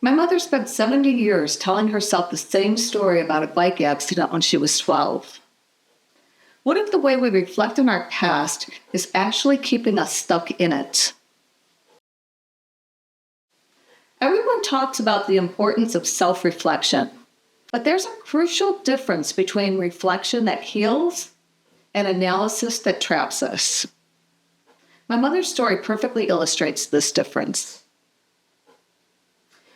My mother spent 70 years telling herself the same story about a bike accident when she was 12. What if the way we reflect on our past is actually keeping us stuck in it? Everyone talks about the importance of self-reflection, but there's a crucial difference between reflection that heals and analysis that traps us. My mother's story perfectly illustrates this difference.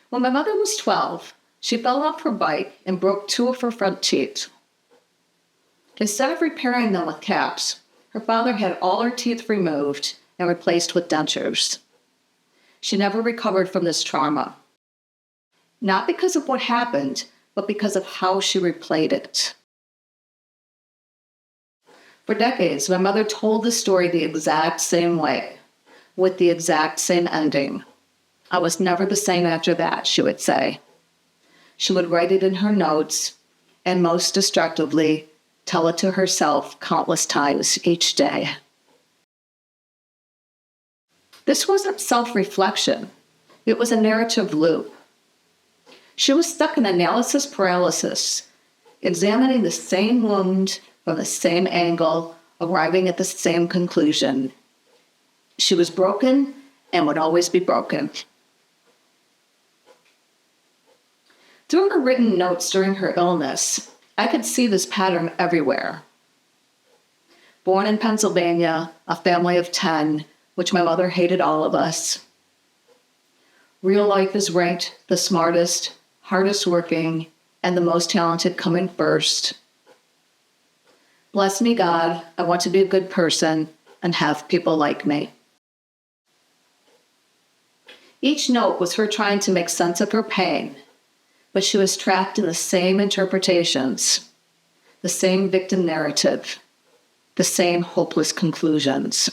When my mother was 12, she fell off her bike and broke two of her front teeth. Instead of repairing them with caps, her father had all her teeth removed and replaced with dentures. She never recovered from this trauma. Not because of what happened, but because of how she replayed it. For decades, my mother told the story the exact same way, with the exact same ending. I was never the same after that, she would say. She would write it in her notes, and most destructively, tell it to herself countless times each day. This wasn't self-reflection. It was a narrative loop. She was stuck in analysis paralysis, examining the same wound from the same angle, arriving at the same conclusion. She was broken and would always be broken. Through her written notes during her illness, I could see this pattern everywhere. Born in Pennsylvania, a family of 10, which my mother hated all of us. Real life is ranked the smartest, hardest working, and the most talented coming first. Bless me, God, I want to be a good person and have people like me. Each note was her trying to make sense of her pain, but she was trapped in the same interpretations, the same victim narrative, the same hopeless conclusions.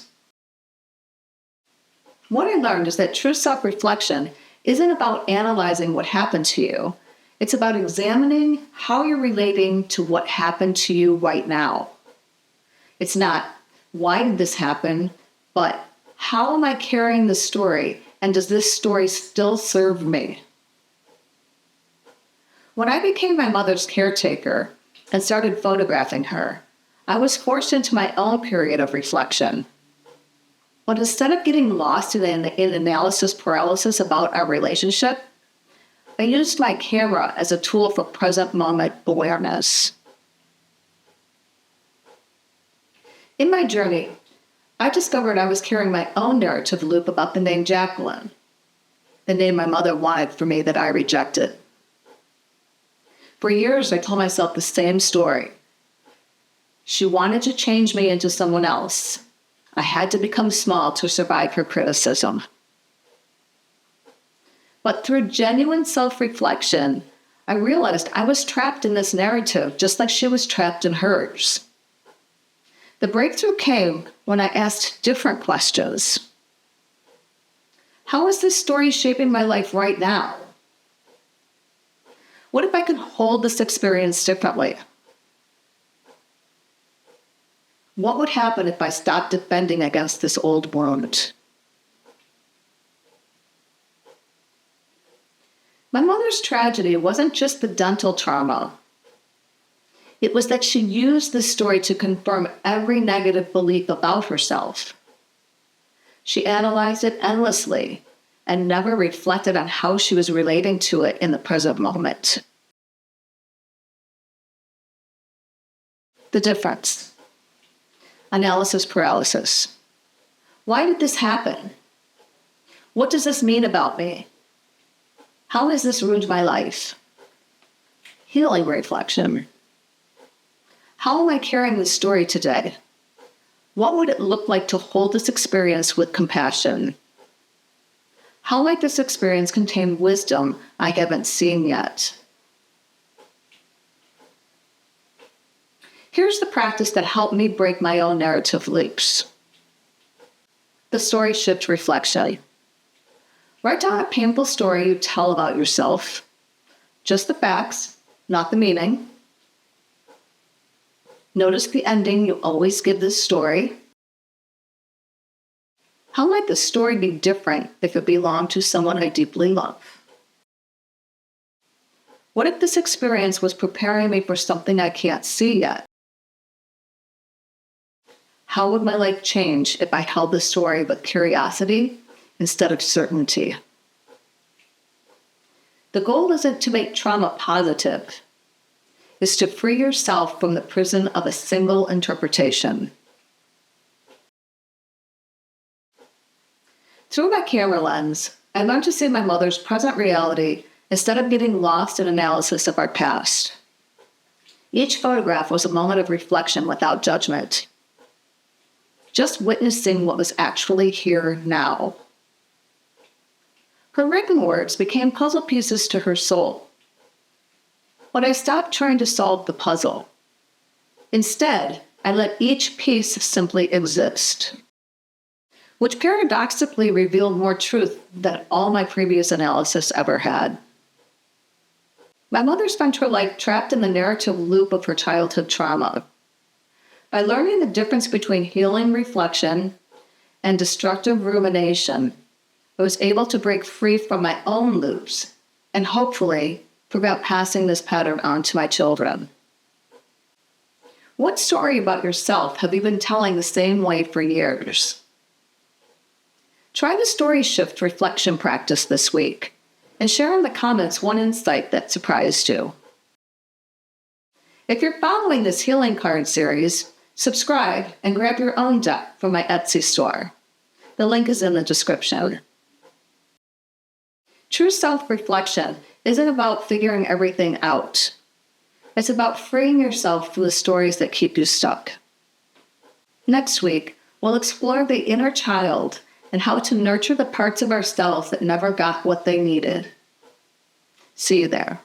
What I learned is that true self-reflection isn't about analyzing what happened to you. It's about examining how you're relating to what happened to you right now. It's not, why did this happen, but how am I carrying the story, and does this story still serve me? When I became my mother's caretaker and started photographing her, I was forced into my own period of reflection. But instead of getting lost in analysis paralysis about our relationship, I used my camera as a tool for present moment awareness. In my journey, I discovered I was carrying my own narrative loop about the name Jacqueline, the name my mother wanted for me that I rejected. For years, I told myself the same story. She wanted to change me into someone else. I had to become small to survive her criticism. But through genuine self-reflection, I realized I was trapped in this narrative just like she was trapped in hers. The breakthrough came when I asked different questions. How is this story shaping my life right now? What if I could hold this experience differently? What would happen if I stopped defending against this old wound? My mother's tragedy wasn't just the dental trauma. It was that she used this story to confirm every negative belief about herself. She analyzed it endlessly and never reflected on how she was relating to it in the present moment. The difference. Analysis paralysis. Why did this happen? What does this mean about me? How has this ruined my life? Healing reflection. How am I carrying this story today? What would it look like to hold this experience with compassion? How might this experience contain wisdom I haven't seen yet? Here's the practice that helped me break my own narrative loops. The story shift reflection. Write down a painful story you tell about yourself. Just the facts, not the meaning. Notice the ending you always give this story. How might the story be different if it belonged to someone I deeply love? What if this experience was preparing me for something I can't see yet? How would my life change if I held the story with curiosity instead of certainty? The goal isn't to make trauma positive. It's to free yourself from the prison of a single interpretation. Through my camera lens, I learned to see my mother's present reality instead of getting lost in analysis of our past. Each photograph was a moment of reflection without judgment, just witnessing what was actually here now. Her written words became puzzle pieces to her soul. But I stopped trying to solve the puzzle. Instead, I let each piece simply exist, which paradoxically revealed more truth than all my previous analysis ever had. My mother spent her life trapped in the narrative loop of her childhood trauma. By learning the difference between healing reflection and destructive rumination, I was able to break free from my own loops and hopefully prevent passing this pattern on to my children. What story about yourself have you been telling the same way for years? Try the story shift reflection practice this week and share in the comments one insight that surprised you. If you're following this healing card series, subscribe and grab your own deck from my Etsy store. The link is in the description. True self-reflection isn't about figuring everything out. It's about freeing yourself from the stories that keep you stuck. Next week, we'll explore the inner child and how to nurture the parts of ourselves that never got what they needed. See you there.